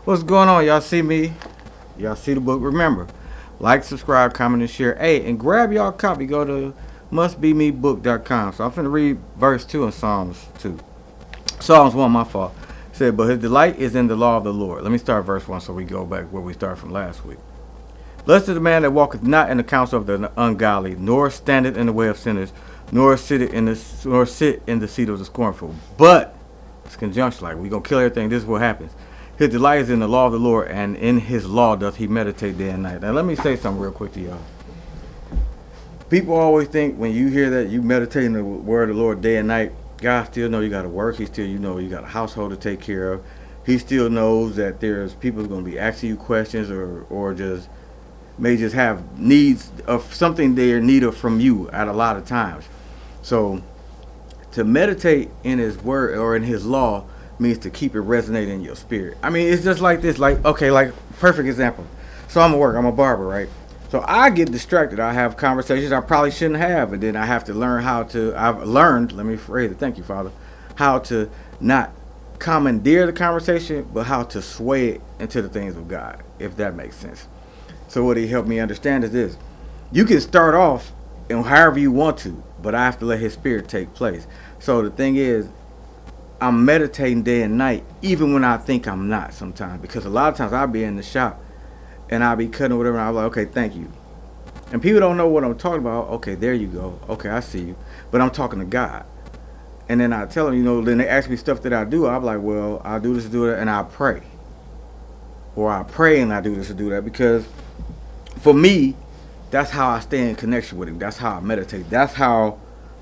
What's going on? Y'all see me? Y'all see the book? Remember, like, subscribe, comment, and share. Hey, and grab y'all copy. Go to mustbemebook.com. So I'm finna read verse 2 in Psalms 2. Psalms 1, my fault. It said, but his delight is in the law of the Lord. Let me start verse 1 so we go back where we started from last week. Blessed is the man that walketh not in the counsel of the ungodly, nor standeth in the way of sinners, nor sit in the seat of the scornful. But it's conjunction, like we gonna kill everything. This is what happens. His delight is in the law of the Lord, and in his law doth he meditate day and night. Now let me say something real quick to y'all. People always think when you hear that you meditate in the word of the Lord day and night, God still know you got to work. He still, you got a household to take care of. He still knows that there's people who's going to be asking you questions or just may just have needs of something they're in need of from you at a lot of times. So to meditate in his word or in his law means to keep it resonating in your spirit. I mean, it's just like this, like, okay, like perfect example. So I'm at work, I'm a barber, right? So I get distracted. I have conversations I probably shouldn't have, and then I have to learn I've learned, let me phrase it, thank you, Father, how to not commandeer the conversation, but how to sway it into the things of God, if that makes sense. So what he helped me understand is this. You can start off and however you want to, but I have to let his spirit take place. So the thing is, I'm meditating day and night, even when I think I'm not sometimes, because a lot of times I'll be in the shop and I'll be cutting whatever, and I'm like, okay, thank you. And people don't know what I'm talking about. Okay, there you go. Okay, I see you. But I'm talking to God. And then I tell them, then they ask me stuff that I do. I'm like, well, I do this, do that, and I pray. Or I pray and I do this or do that. Because for me, that's how I stay in connection with him. That's how I meditate. That's how,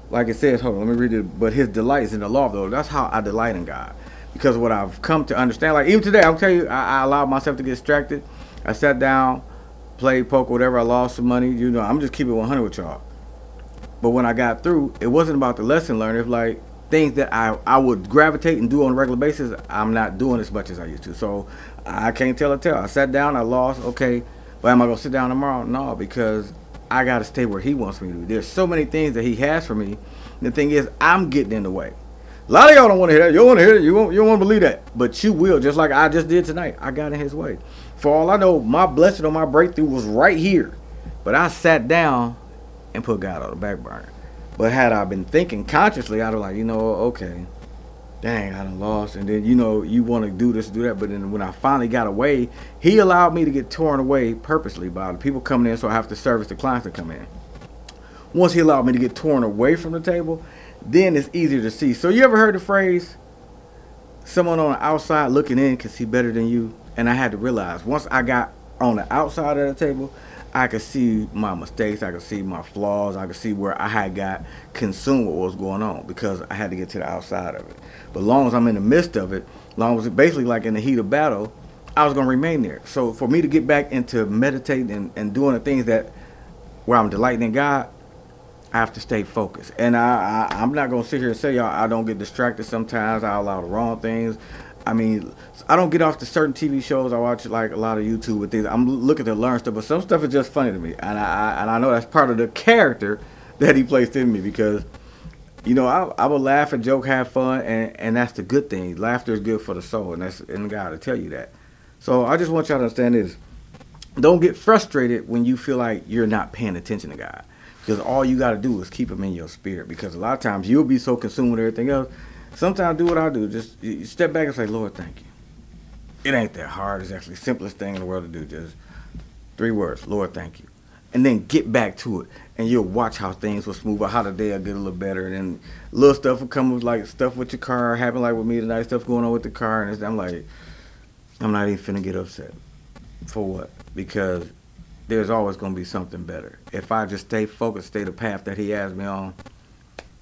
like it says, hold on, let me read it. But his delight is in the law of the Lord. That's how I delight in God. Because what I've come to understand, like even today, I'll tell you, I allowed myself to get distracted. I sat down, played poker, whatever. I lost some money. I'm just keeping it 100 with y'all. But when I got through, it wasn't about the lesson learned. It was like things that I would gravitate and do on a regular basis. I'm not doing as much as I used to. So I can't tell a tale. I sat down, I lost. Okay, but am I going to sit down tomorrow? No, because I got to stay where he wants me to be. There's so many things that he has for me. And the thing is, I'm getting in the way. A lot of y'all don't want to hear that. You don't want to hear it. You don't want to believe that. But you will, just like I just did tonight. I got in his way. For all I know, my blessing or my breakthrough was right here. But I sat down and put God on the back burner. But had I been thinking consciously, I'd have like, okay, dang, I done lost. And then, you want to do this, do that. But then when I finally got away, he allowed me to get torn away purposely by the people coming in, so I have to service the clients that come in. Once he allowed me to get torn away from the table, then it's easier to see. So you ever heard the phrase, someone on the outside looking in can see better than you? And I had to realize, once I got on the outside of the table, I could see my mistakes, I could see my flaws, I could see where I had got consumed with what was going on, because I had to get to the outside of it. But as long as I'm in the midst of it, as long as it's basically like in the heat of battle, I was going to remain there. So for me to get back into meditating and doing the things that where I'm delighting in God, I have to stay focused. And I'm not going to sit here and say, y'all, I don't get distracted sometimes. I allow the wrong things. I mean, I don't get off to certain TV shows. I watch like a lot of YouTube with things. I'm looking to learn stuff, but some stuff is just funny to me. And I know that's part of the character that he placed in me, because, I will laugh and joke, have fun, and that's the good thing. Laughter is good for the soul, and God will tell you that. So I just want y'all to understand this. Don't get frustrated when you feel like you're not paying attention to God. Because all you got to do is keep him in your spirit. Because a lot of times you'll be so consumed with everything else. Sometimes do what I do. Just you step back and say, Lord, thank you. It ain't that hard. It's actually the simplest thing in the world to do. Just 3 words, Lord, thank you. And then get back to it. And you'll watch how things will smooth out, how the day will get a little better. And then little stuff will come with, like, stuff with your car. Happen like with me tonight, stuff going on with the car. And I'm like, I'm not even finna get upset. For what? Because there's always going to be something better. If I just stay focused, stay the path that he has me on,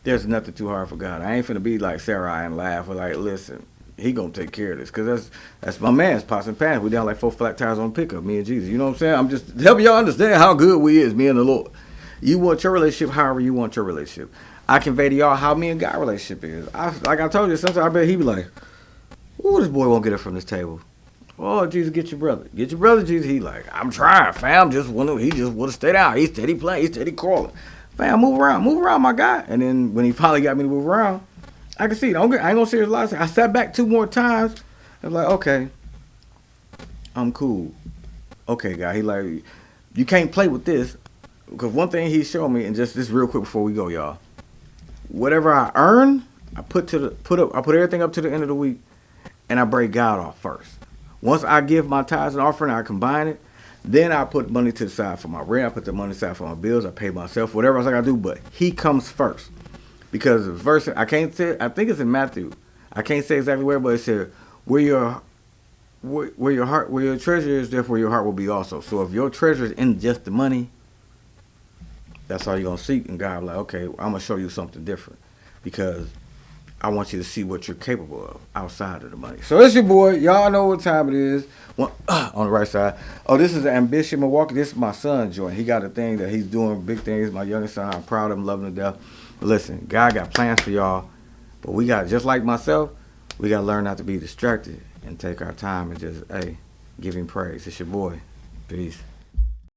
there's nothing too hard for God. I ain't finna be like Sarah and laugh. Or like, listen, he gonna take care of this. Because that's my man's pots and pans. We down like 4 flat tires on pickup, me and Jesus. You know what I'm saying? I'm just helping y'all understand how good we is, me and the Lord. You want your relationship however you want your relationship. I convey to y'all how me and God relationship is. Like I told you, sometimes I bet he be like, ooh, this boy won't get up from this table. Oh, Jesus, get your brother. Get your brother, Jesus. He like, I'm trying, fam. He just want to stay down. He's steady playing. He's steady crawling. Fam, move around, my guy. And then when he finally got me to move around, I can see it. I ain't gonna say there's a lot. I sat back 2 more times. I was like, okay, I'm cool. Okay, guy. He like, you can't play with this. Because one thing he showed me, and just this real quick before we go, y'all. Whatever I earn, I put everything up to the end of the week, and I break God off first. Once I give my tithes and offering, I combine it. Then I put money to the side for my rent. I put the money aside for my bills. I pay myself, whatever else I gotta do. But He comes first, because the verse I can't say. I think it's in Matthew. I can't say exactly where, but it said, "Where your where your treasure is, therefore your heart will be also." So if your treasure is in just the money, that's all you're gonna seek. And God, like, okay, I'm gonna show you something different, because I want you to see what you're capable of outside of the money. So it's your boy. Y'all know what time it is. On the right side. Oh, this is Ambition Milwaukee. This is my son joint. He got a thing that he's doing, big things. My youngest son, I'm proud of him, loving him to death. But listen, God got plans for y'all. But we got, just like myself, we got to learn not to be distracted and take our time and just, hey, give him praise. It's your boy. Peace.